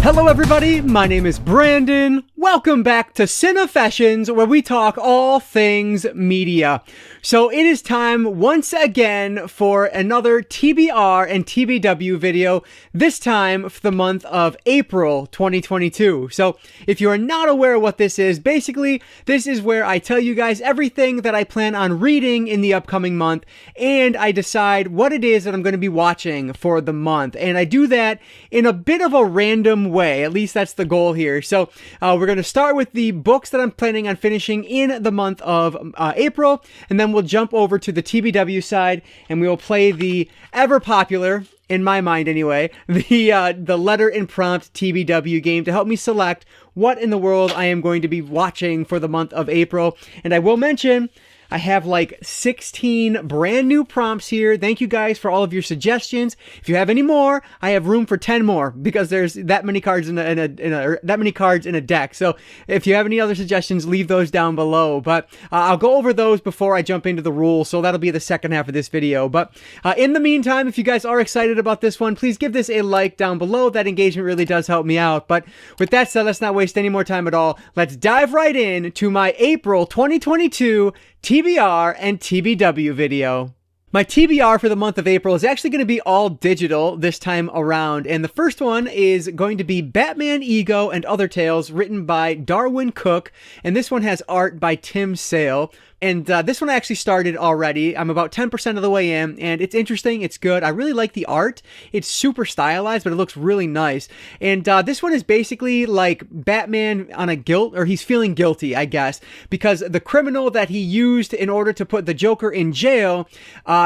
Hello everybody, my name is Brandon. Welcome back to Cinefessions, where we talk all things media. So it is time once again for another TBR and TBW video, this time for the month of April 2022. So if you are not aware of what this is, basically this is where I tell you guys everything that I plan on reading in the upcoming month, and I decide what it is that I'm going to be watching for the month. And I do that in a bit of a random way. At least that's the goal here. So we're going to start with the books that I'm planning on finishing in the month of April, and then we'll jump over to the TBW side and we will play the ever popular, in my mind anyway, the Letter Prompt TBW game to help me select what in the world I am going to be watching for the month of April. And I will mention, I have like 16 brand new prompts here. Thank you guys for all of your suggestions. If you have any more, I have room for 10 more because there's that many cards in a deck. So if you have any other suggestions, leave those down below. But I'll go over those before I jump into the rules. So that'll be the second half of this video. But in the meantime, if you guys are excited about this one, please give this a like down below. That engagement really does help me out. But with that said, let's not waste any more time at all. Let's dive right in to my April 2022 TBR and TBW video. My TBR for the month of April is actually going to be all digital this time around, and the first one is going to be Batman Ego and Other Tales, written by Darwin Cook, and this one has art by Tim Sale. And this one I actually started already. I'm about 10% of the way in, and it's interesting. It's good. I really like the art. It's super stylized, but it looks really nice. And this one is basically like Batman on a guilt, or he's feeling guilty, I guess, because the criminal that he used in order to put the Joker in jail,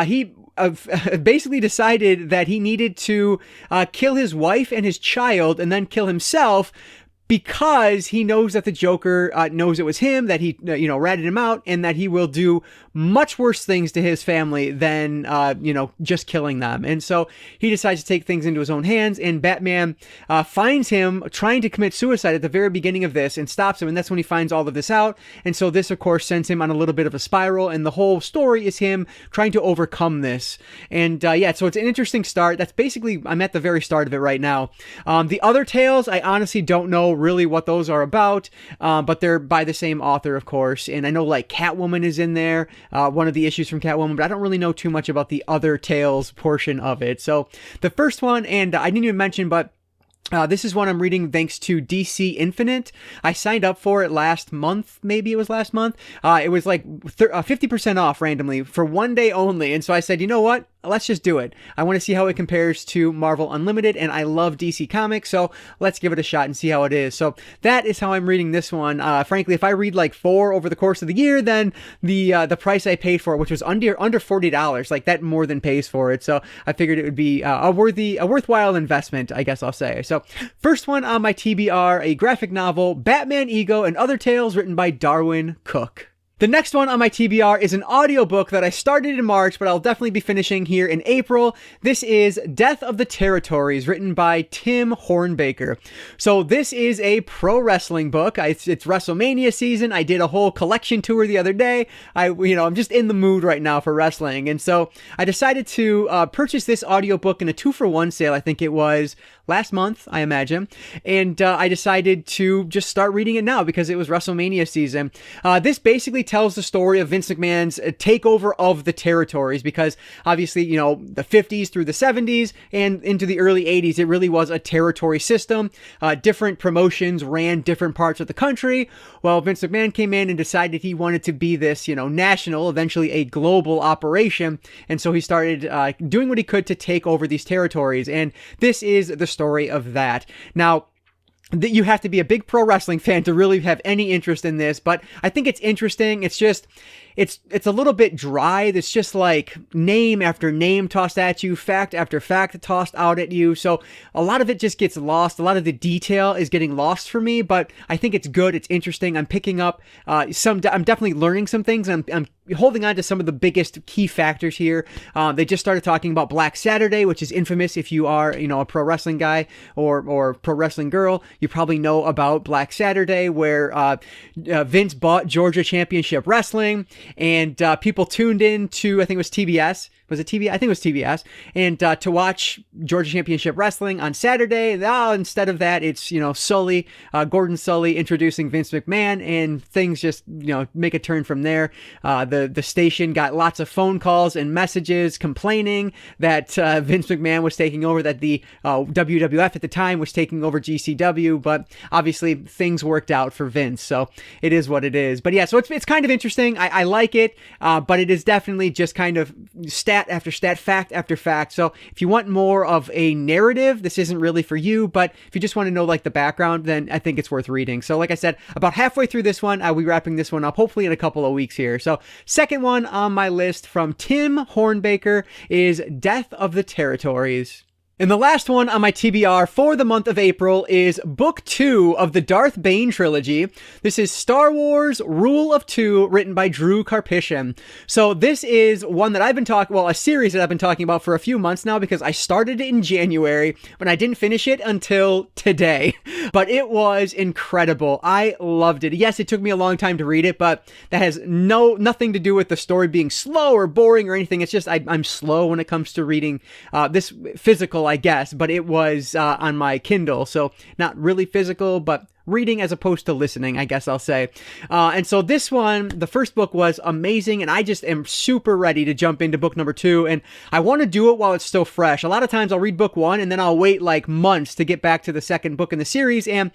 he basically decided that he needed to kill his wife and his child and then kill himself, because he knows that the Joker knows it was him, that he, ratted him out, and that he will do much worse things to his family than, just killing them. And so he decides to take things into his own hands, and Batman finds him trying to commit suicide at the very beginning of this and stops him, and that's when he finds all of this out. And so this, of course, sends him on a little bit of a spiral, and the whole story is him trying to overcome this. And so it's an interesting start. That's basically, I'm at the very start of it right now. The Other Tales, I honestly don't know really what those are about, but they're by the same author, of course. And I know like Catwoman is in there, one of the issues from Catwoman, but I don't really know too much about the Other Tales portion of it. So the first one, and I didn't even mention, but this is one I'm reading thanks to DC Infinite. I signed up for it last month. Maybe it was last month. It was like 50% off randomly for one day only. And so I said, you know what? Let's just do it. I want to see how it compares to Marvel Unlimited, and I love DC Comics, so let's give it a shot and see how it is. So that is how I'm reading this one. Frankly, if I read like 4 over the course of the year, then the price I paid for it, which was under $40, like that more than pays for it. So I figured it would be a worthwhile investment, I guess I'll say. So first one on my TBR, a graphic novel, Batman Ego and Other Tales, written by Darwin Cook. The next one on my TBR is an audiobook that I started in March, but I'll definitely be finishing here in April. This is Death of the Territories, written by Tim Hornbaker. So this is a pro wrestling book. It's WrestleMania season. I did a whole collection tour the other day. I'm just in the mood right now for wrestling. And so I decided to purchase this audiobook in a 2-for-1 sale. I think it was last month, I imagine. And I decided to just start reading it now because it was WrestleMania season. This basically tells the story of Vince McMahon's takeover of the territories, because obviously, the 50s through the 70s and into the early 80s, it really was a territory system. Different promotions ran different parts of the country. Well, Vince McMahon came in and decided he wanted to be this, national, eventually a global operation. And so he started doing what he could to take over these territories. And this is the story of that. Now, you have to be a big pro wrestling fan to really have any interest in this, but I think it's interesting. It's just, it's a little bit dry. It's just like name after name tossed at you, fact after fact tossed out at you. So a lot of it just gets lost. A lot of the detail is getting lost for me, but I think it's good. It's interesting. I'm picking up I'm definitely learning some things. I'm holding on to some of the biggest key factors here. They just started talking about Black Saturday, which is infamous. If you are, a pro wrestling guy or pro wrestling girl, you probably know about Black Saturday, where Vince bought Georgia Championship Wrestling, and people tuned in to, I think it was TBS. Was it TBS? I think it was TBS. And to watch Georgia Championship Wrestling on Saturday. Instead of that, it's, Sully, Gordon Sully introducing Vince McMahon, and things just, make a turn from there. The station got lots of phone calls and messages complaining that Vince McMahon was taking over, that the WWF at the time was taking over GCW, but obviously things worked out for Vince, so it is what it is. But yeah, so it's kind of interesting. I like it, but it is definitely just kind of stat after stat, fact after fact. So if you want more of a narrative, this isn't really for you, but if you just want to know like the background, then I think it's worth reading. So like I said, about halfway through this one, I'll be wrapping this one up hopefully in a couple of weeks here. So second one on my list from Tim Hornbaker is Death of the Territories. And the last one on my TBR for the month of April is Book 2 of the Darth Bane trilogy. This is Star Wars Rule of Two, written by Drew Karpyshyn. So this is one that I've been a series that I've been talking about for a few months now, because I started it in January, but I didn't finish it until today. But it was incredible. I loved it. Yes, it took me a long time to read it, but that has nothing to do with the story being slow or boring or anything. It's just I'm slow when it comes to reading this physical, I guess, but it was on my Kindle, so not really physical, but reading as opposed to listening, I guess I'll say. And so this one, the first book was amazing, and I just am super ready to jump into book number 2, and I want to do it while it's still fresh. A lot of times I'll read book 1, and then I'll wait like months to get back to the second book in the series, and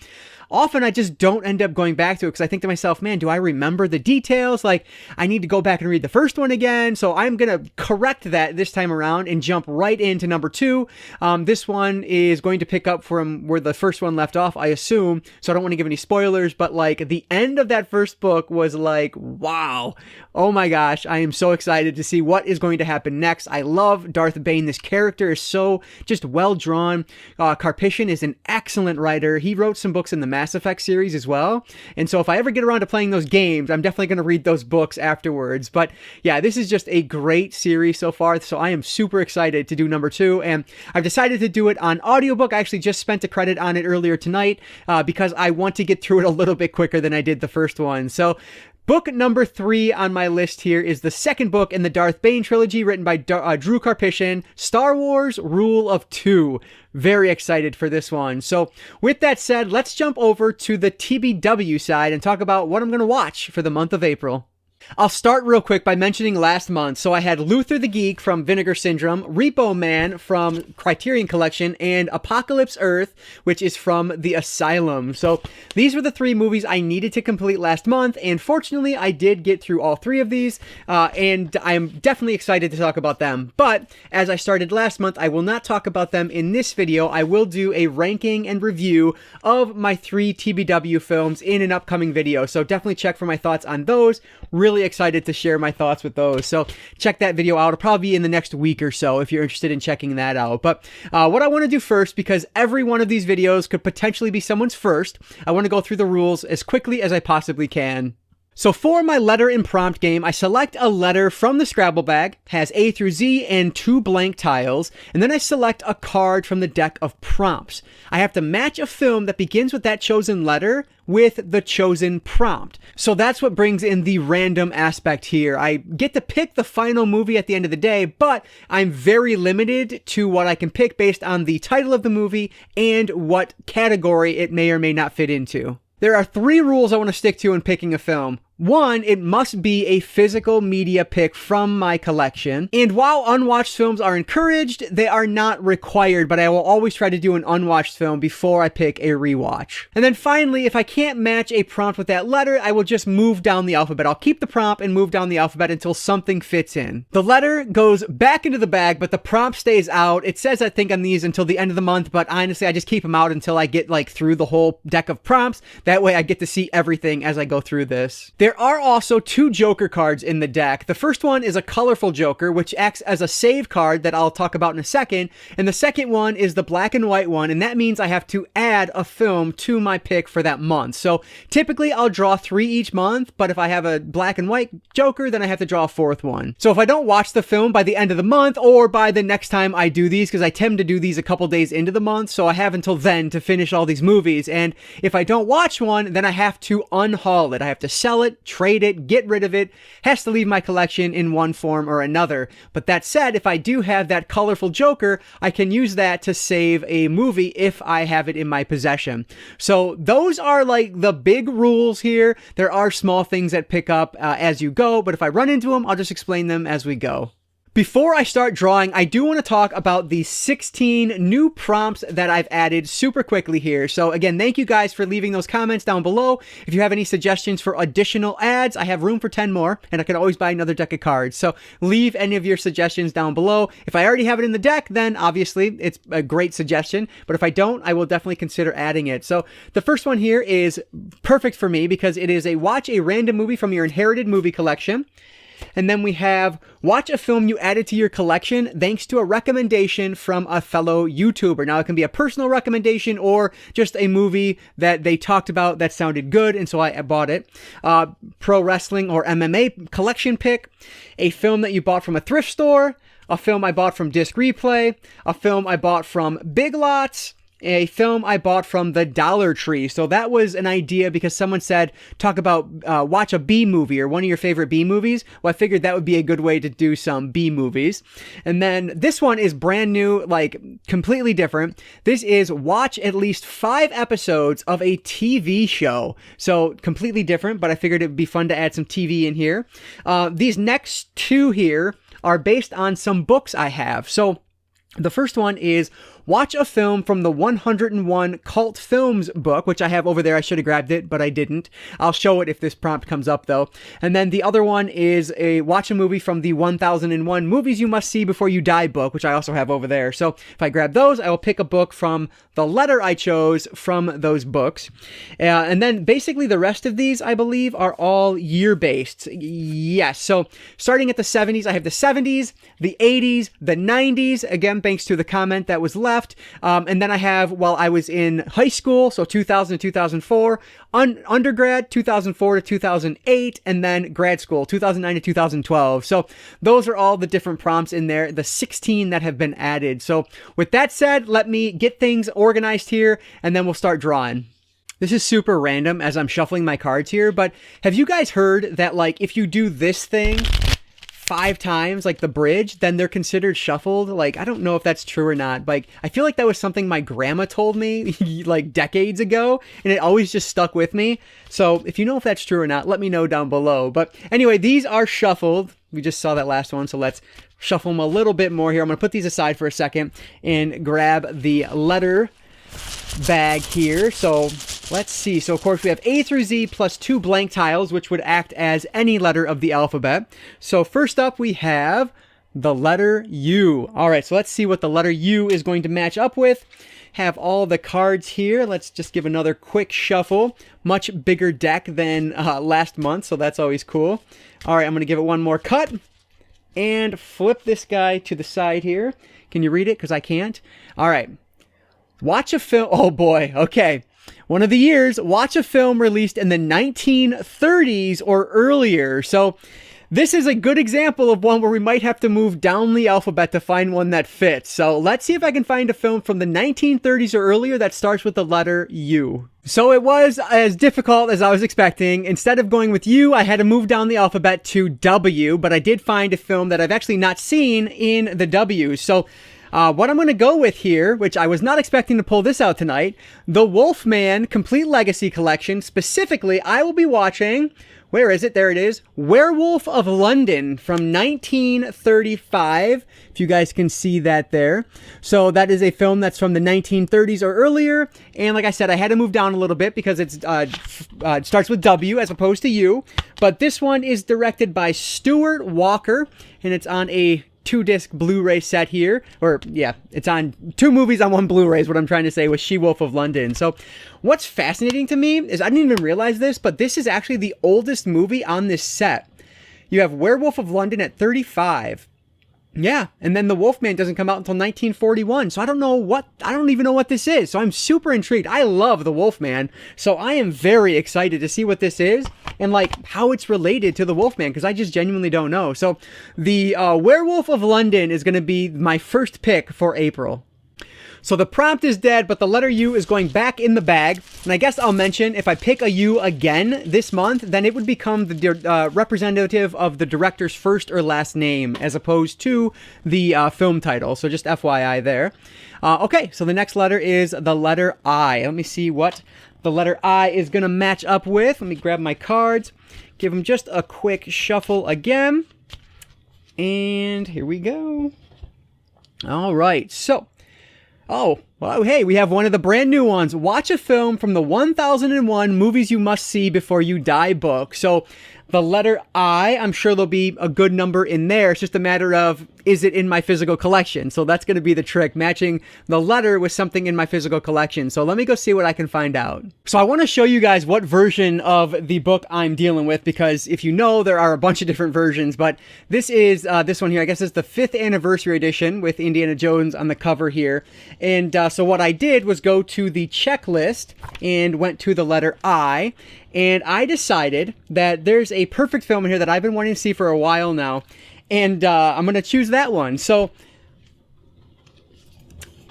often I just don't end up going back to it because I think to myself, man, do I remember the details? Like, I need to go back and read the first one again. So I'm going to correct that this time around and jump right into number 2. This one is going to pick up from where the first one left off, I assume. So I don't want to give any spoilers, but like the end of that first book was like, wow. Oh my gosh, I am so excited to see what is going to happen next. I love Darth Bane. This character is so just well drawn. Karpyshyn is an excellent writer. He wrote some books in the Mass Effect series as well. And so if I ever get around to playing those games, I'm definitely going to read those books afterwards. But yeah, this is just a great series so far. So I am super excited to do number 2. And I've decided to do it on audiobook. I actually just spent a credit on it earlier tonight because I want to get through it a little bit quicker than I did the first one. So book number 3 on my list here is the second book in the Darth Bane trilogy, written by Drew Karpyshyn, Star Wars Rule of Two. Very excited for this one. So with that said, let's jump over to the TBW side and talk about what I'm going to watch for the month of April. I'll start real quick by mentioning last month. So I had Luther the Geek from Vinegar Syndrome, Repo Man from Criterion Collection, and Apocalypse Earth, which is from The Asylum. So these were the 3 movies I needed to complete last month, and fortunately I did get through all 3 of these, and I'm definitely excited to talk about them. But as I started last month, I will not talk about them in this video. I will do a ranking and review of my 3 TBW films in an upcoming video, so definitely check for my thoughts on those. Really excited to share my thoughts with those. So check that video out. It'll probably be in the next week or so if you're interested in checking that out. But what I want to do first, because every one of these videos could potentially be someone's first, I want to go through the rules as quickly as I possibly can. So for my letter and prompt game, I select a letter from the Scrabble bag, has A through Z and 2 blank tiles, and then I select a card from the deck of prompts. I have to match a film that begins with that chosen letter with the chosen prompt. So that's what brings in the random aspect here. I get to pick the final movie at the end of the day, but I'm very limited to what I can pick based on the title of the movie and what category it may or may not fit into. There are 3 rules I want to stick to in picking a film. 1, it must be a physical media pick from my collection. And while unwatched films are encouraged, they are not required, but I will always try to do an unwatched film before I pick a rewatch. And then finally, if I can't match a prompt with that letter, I will just move down the alphabet. I'll keep the prompt and move down the alphabet until something fits in. The letter goes back into the bag, but the prompt stays out. It says, I think, on these until the end of the month, but honestly, I just keep them out until I get like through the whole deck of prompts. That way I get to see everything as I go through this. There are also 2 Joker cards in the deck. The first one is a colorful Joker, which acts as a save card that I'll talk about in a second. And the second one is the black and white one, and that means I have to add a film to my pick for that month. So typically I'll draw 3 each month, but if I have a black and white Joker, then I have to draw a 4th one. So if I don't watch the film by the end of the month or by the next time I do these, because I tend to do these a couple days into the month, so I have until then to finish all these movies. And if I don't watch one, then I have to unhaul it. I have to sell it it, trade it, get rid of it, has to leave my collection in one form or another. But that said, if I do have that colorful Joker, I can use that to save a movie if I have it in my possession. So those are like the big rules here. There are small things that pick up as you go, but if I run into them, I'll just explain them as we go. Before I start drawing, I do want to talk about the 16 new prompts that I've added super quickly here. So again, thank you guys for leaving those comments down below. If you have any suggestions for additional ads, I have room for 10 more, and I can always buy another deck of cards. So leave any of your suggestions down below. If I already have it in the deck, then obviously it's a great suggestion. But if I don't, I will definitely consider adding it. So the first one here is perfect for me because it is a watch a random movie from your inherited movie collection. And then we have watch a film you added to your collection thanks to a recommendation from a fellow YouTuber. Now, it can be a personal recommendation or just a movie that they talked about that sounded good, and so I bought it. Pro wrestling or MMA collection pick, a film that you bought from a thrift store, a film I bought from Disc Replay, a film I bought from Big Lots, a film I bought from the Dollar Tree. So that was an idea because someone said, talk about, watch a B movie or one of your favorite B movies. Well, I figured that would be a good way to do some B movies. And then this one is brand new, like completely different. This is watch at least 5 episodes of a TV show. So completely different, but I figured it would be fun to add some TV in here. These next 2 here are based on some books I have. So the first one is watch a film from the 101 Cult Films book, which I have over there. I should have grabbed it, but I didn't. I'll show it if this prompt comes up, though. And then the other one is watch a movie from the 1001 Movies You Must See Before You Die book, which I also have over there. So if I grab those, I will pick a book from the letter I chose from those books. And then basically the rest of these, I believe, are all year-based. Yes, so starting at the 70s, I have the 70s, the 80s, the 90s, again, thanks to the comment that was left. And then I have, while I was in high school, so 2000 to 2004, undergrad, 2004 to 2008, and then grad school, 2009 to 2012. So those are all the different prompts in there, the 16 that have been added. So with that said, let me get things organized here, and then we'll start drawing. This is super random as I'm shuffling my cards here, but have you guys heard that, like, if you do this thing 5 times, like the bridge, then they're considered shuffled? Like, I don't know if that's true or not. Like, I feel like that was something my grandma told me like decades ago, and it always just stuck with me. So if you know if that's true or not, let me know down below. But anyway, these are shuffled. We just saw that last one, so let's shuffle them a little bit more here. I'm gonna put these aside for a second and grab the letter bag here. So let's see. So of course we have A through Z plus 2 blank tiles, which would act as any letter of the alphabet. So first up we have the letter U. All right, so let's see what the letter U is going to match up with. Have all the cards here. Let's just give another quick shuffle. Much bigger deck than last month, so that's always cool. All right, I'm going to give it one more cut and flip this guy to the side here. Can you read it? Because I can't. All right. Watch a film. Oh boy. Okay. One of the years, watch a film released in the 1930s or earlier. So this is a good example of one where we might have to move down the alphabet to find one that fits. So let's see if I can find a film from the 1930s or earlier that starts with the letter U. So it was as difficult as I was expecting. Instead of going with U, I had to move down the alphabet to W, but I did find a film that I've actually not seen in the W. So what I'm going to go with here, which I was not expecting to pull this out tonight, the Wolfman Complete Legacy Collection. Specifically, I will be watching, where is it? There it is. Werewolf of London from 1935, if you guys can see that there. So that is a film that's from the 1930s or earlier. And like I said, I had to move down a little bit because it starts with W as opposed to U. But this one is directed by Stuart Walker, and it's on a 2-disc Blu-ray set here, or yeah, it's on 2 movies on 1 Blu-ray is what I'm trying to say with She-Wolf of London. So what's fascinating to me is I didn't even realize this, but this is actually the oldest movie on this set. You have Werewolf of London at 35. Yeah, and then The Wolfman doesn't come out until 1941, so I don't even know what this is, so I'm super intrigued. I love The Wolfman, so I am very excited to see what this is, and like how it's related to The Wolfman, because I just genuinely don't know. So the Werewolf of London is going to be my first pick for April. So the prompt is dead, but the letter U is going back in the bag. And I guess I'll mention, if I pick a U again this month, then it would become the representative of the director's first or last name, as opposed to the film title. So just FYI there. Okay, so the next letter is the letter I. Let me see what the letter I is going to match up with. Let me grab my cards, give them just a quick shuffle again. And here we go. All right, so... oh, well, hey, we have one of the brand new ones. Watch a film from the 1001 Movies You Must See Before You Die book. So the letter I, I'm sure there'll be a good number in there. It's just a matter of, is it in my physical collection? So that's going to be the trick, matching the letter with something in my physical collection. So let me go see what I can find out. So I want to show you guys what version of the book I'm dealing with, because if you know, there are a bunch of different versions, but this is this one here. I guess it's the 5th anniversary edition with Indiana Jones on the cover here. And so what I did was go to the checklist and went to the letter I. And I decided that there's a perfect film in here that I've been wanting to see for a while now. And I'm going to choose that one. So,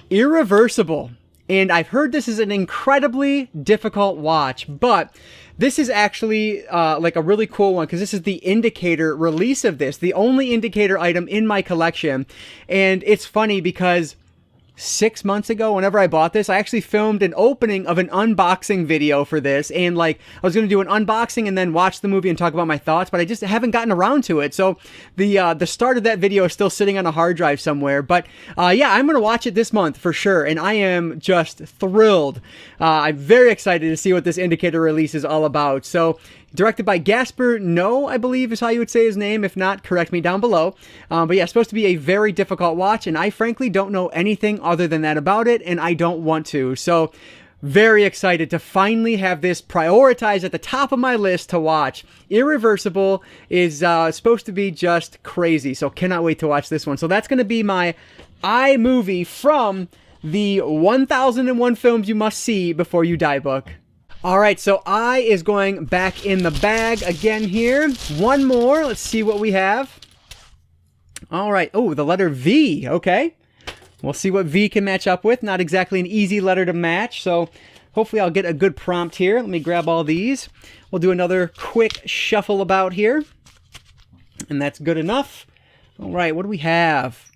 Irreversible. And I've heard this is an incredibly difficult watch, but this is actually like a really cool one, because this is the indicator release of this, the only indicator item in my collection. And it's funny because 6 months ago, whenever I bought this, I actually filmed an opening of an unboxing video for this, and like I was going to do an unboxing and then watch the movie and talk about my thoughts, but I just haven't gotten around to it. So the start of that video is still sitting on a hard drive somewhere, but yeah, I'm going to watch it this month for sure, and I am just thrilled. I'm very excited to see what this indicator release is all about. So directed by Gaspar Noé, I believe is how you would say his name. If not, correct me down below. But yeah, it's supposed to be a very difficult watch, and I frankly don't know anything other than that about it, and I don't want to. So very excited to finally have this prioritized at the top of my list to watch. Irreversible is supposed to be just crazy, so cannot wait to watch this one. So that's going to be my iMovie from the 1001 Films You Must See Before You Die book. All right, so I is going back in the bag again here. One more. Let's see what we have. All right. Oh, the letter V. Okay. We'll see what V can match up with. Not exactly an easy letter to match, so hopefully I'll get a good prompt here. Let me grab all these. We'll do another quick shuffle about here, and that's good enough. All right, what do we have?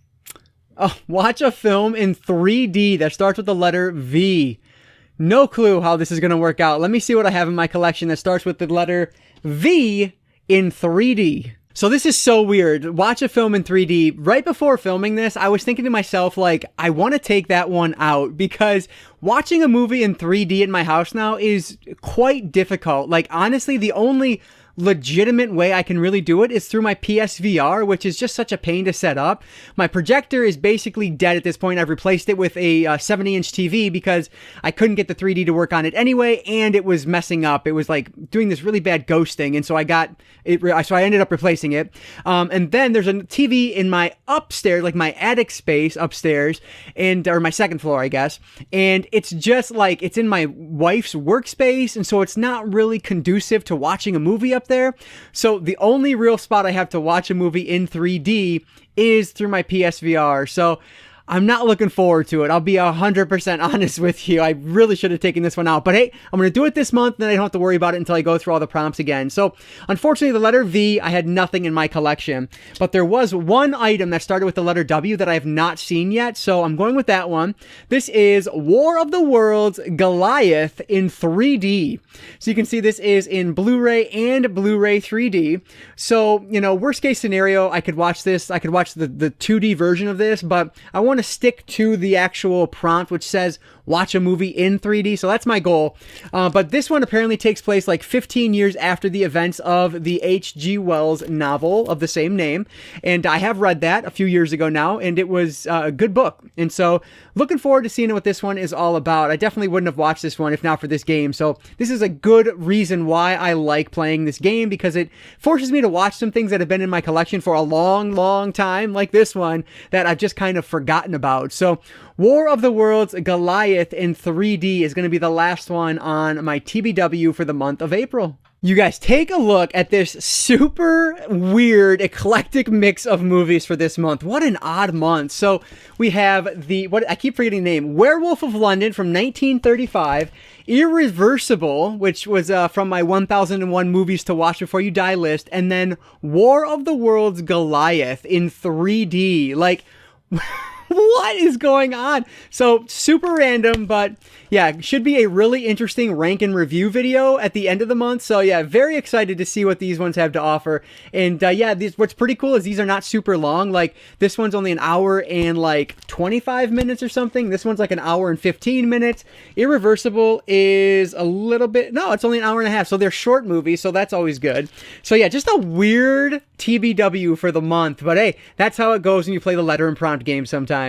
Oh, watch a film in 3D that starts with the letter V. No clue how this is going to work out. Let me see what I have in my collection that starts with the letter V in 3D. So this is so weird. Watch a film in 3D. Right before filming this, I was thinking to myself, like, I want to take that one out, because watching a movie in 3D in my house now is quite difficult. Like, honestly, the only legitimate way I can really do it is through my PSVR, which is just such a pain to set up. My projector is basically dead at this point. I've replaced it with a 70-inch TV because I couldn't get the 3D to work on it anyway, and it was messing up. It was like doing this really bad ghosting, and so I got it. So I ended up replacing it. And then there's a TV in my upstairs, like my attic space upstairs, or my second floor, I guess. And it's just like, it's in my wife's workspace, and so it's not really conducive to watching a movie up there. So the only real spot I have to watch a movie in 3D is through my PSVR. So I'm not looking forward to it. I'll be 100% honest with you. I really should have taken this one out. But hey, I'm going to do it this month, and then I don't have to worry about it until I go through all the prompts again. So unfortunately, the letter V, I had nothing in my collection. But there was one item that started with the letter W that I have not seen yet. So I'm going with that one. This is War of the Worlds Goliath in 3D. So you can see this is in Blu-ray and Blu-ray 3D. So, you know, worst case scenario, I could watch this. I could watch the 2D version of this, but I want to stick to the actual prompt, which says watch a movie in 3D. So that's my goal. But this one apparently takes place like 15 years after the events of the H.G. Wells novel of the same name. And I have read that a few years ago now, and it was a good book. And so looking forward to seeing what this one is all about. I definitely wouldn't have watched this one if not for this game. So this is a good reason why I like playing this game, because it forces me to watch some things that have been in my collection for a long, long time, like this one, that I've just kind of forgotten about. So War of the Worlds Goliath in 3D is going to be the last one on my TBW for the month of April. You guys, take a look at this super weird, eclectic mix of movies for this month. What an odd month. So we have what I keep forgetting the name, Werewolf of London from 1935, Irreversible, which was from my 1001 movies to watch before you die list, and then War of the Worlds Goliath in 3D. Like, what is going on? So super random, but yeah, should be a really interesting rank and review video at the end of the month. So yeah, very excited to see what these ones have to offer. And yeah, what's pretty cool is these are not super long. Like this one's only an hour and like 25 minutes or something. This one's like an hour and 15 minutes. Irreversible is a little bit, no, it's only an hour and a half. So they're short movies, so that's always good. So yeah, just a weird TBW for the month. But hey, that's how it goes when you play the letter and prompt game sometimes.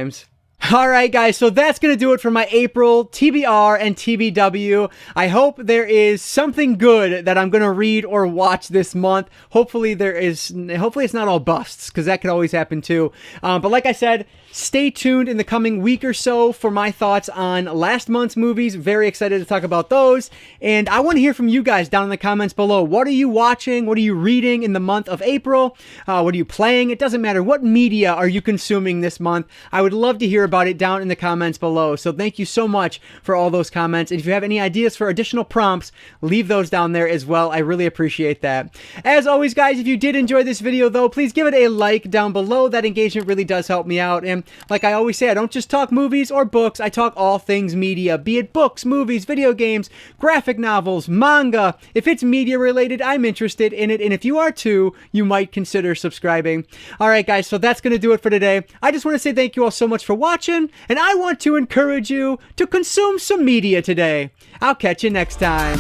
Alright guys, so that's going to do it for my April TBR and TBW. I hope there is something good that I'm going to read or watch this month. Hopefully it's not all busts, because that could always happen too. But like I said, stay tuned in the coming week or so for my thoughts on last month's movies. Very excited to talk about those. And I want to hear from you guys down in the comments below. What are you watching? What are you reading in the month of April? What are you playing? It doesn't matter. What media are you consuming this month? I would love to hear about it down in the comments below. So thank you so much for all those comments. And if you have any ideas for additional prompts, leave those down there as well. I really appreciate that. As always, guys, if you did enjoy this video though, please give it a like down below. That engagement really does help me out. And like I always say, I don't just talk movies or books. I talk all things media, be it books, movies, video games, graphic novels, manga. If it's media related, I'm interested in it. And if you are too, you might consider subscribing. All right, guys, so that's going to do it for today. I just want to say thank you all so much for watching. And I want to encourage you to consume some media today. I'll catch you next time.